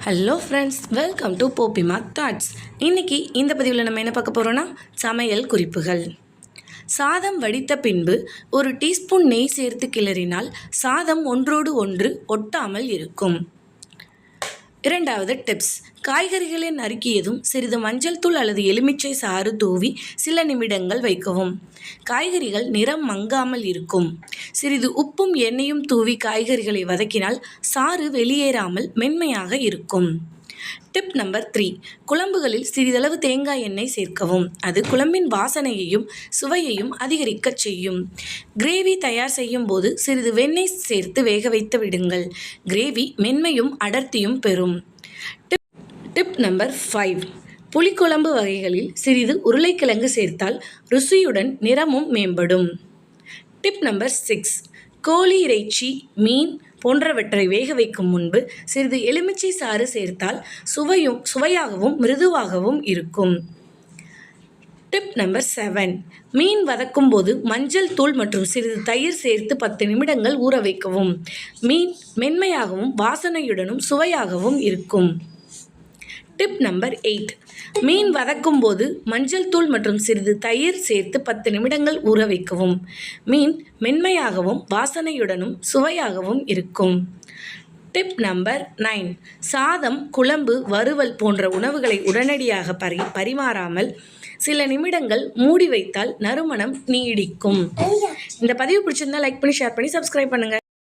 Hello friends, welcome to Poppima thoughts. இன்றைக்கி இந்த பதிவில் நம்ம என்ன பார்க்க போகிறோன்னா சமையல் குறிப்புகள். சாதம் வடித்த பின்பு ஒரு டீஸ்பூன் நெய் சேர்த்து கிளறினால் சாதம் ஒன்றோடு ஒன்று ஒட்டாமல் இருக்கும். இரண்டாவது டிப்ஸ், காய்கறிகளை நறுக்கியதும் சிறிது மஞ்சள் தூள் அல்லது எலுமிச்சை சாறு தூவி சில நிமிடங்கள் வைக்கவும். காய்கறிகள் நிறம் மங்காமல் இருக்கும். சிறிது உப்பும் எண்ணெயும் தூவி காய்கறிகளை வதக்கினால் சாறு வெளியேறாமல் மென்மையாக இருக்கும். டிப் நம்பர் 3, குழம்புகளில் சிறிதளவு தேங்காய் எண்ணெய் சேர்க்கவும். அது குழம்பின் வாசனையையும் சுவையையும் அதிகரிக்கச் செய்யும். கிரேவி தயார் செய்யும் போது சிறிது வெண்ணெய் சேர்த்து வேக வைத்து விடுங்கள். கிரேவி மென்மையும் அடர்த்தியும் பெறும். டிப் நம்பர் 5, புளிக்குழம்பு வகைகளில் சிறிது உருளைக்கிழங்கு சேர்த்தால் ருசியுடன் நிறமும் மேம்படும். டிப் நம்பர் 6, கோழி இறைச்சி, மீன் போன்றவற்றை வேக வைக்கும் முன்பு சிறிது எலுமிச்சை சாறு சேர்த்தால் சுவையாகவும் மிருதுவாகவும் இருக்கும். டிப் நம்பர் 7, மீன் வதக்கும் போது மஞ்சள் தூள் மற்றும் சிறிது தயிர் சேர்த்து 10 நிமிடங்கள் ஊற வைக்கவும். மீன் மென்மையாகவும் வாசனையுடனும் சுவையாகவும் இருக்கும். டிப் நம்பர் 8, மீன் வதக்கும் போது மஞ்சள் தூள் மற்றும் சிறிது தயிர் சேர்த்து 10 நிமிடங்கள் ஊற வைக்கவும். மீன் மென்மையாகவும் வாசனையுடனும் சுவையாகவும் இருக்கும். டிப் நம்பர் 9, சாதம், குழம்பு, வறுவல் போன்ற உணவுகளை உடனடியாக பரிமாறாமல் சில நிமிடங்கள் மூடி வைத்தால் நறுமணம் நீடிக்கும். இந்த பதிவு பிடிச்சிருந்தா லைக் பண்ணி, ஷேர் பண்ணி, சப்ஸ்கிரைப் பண்ணுங்கள்.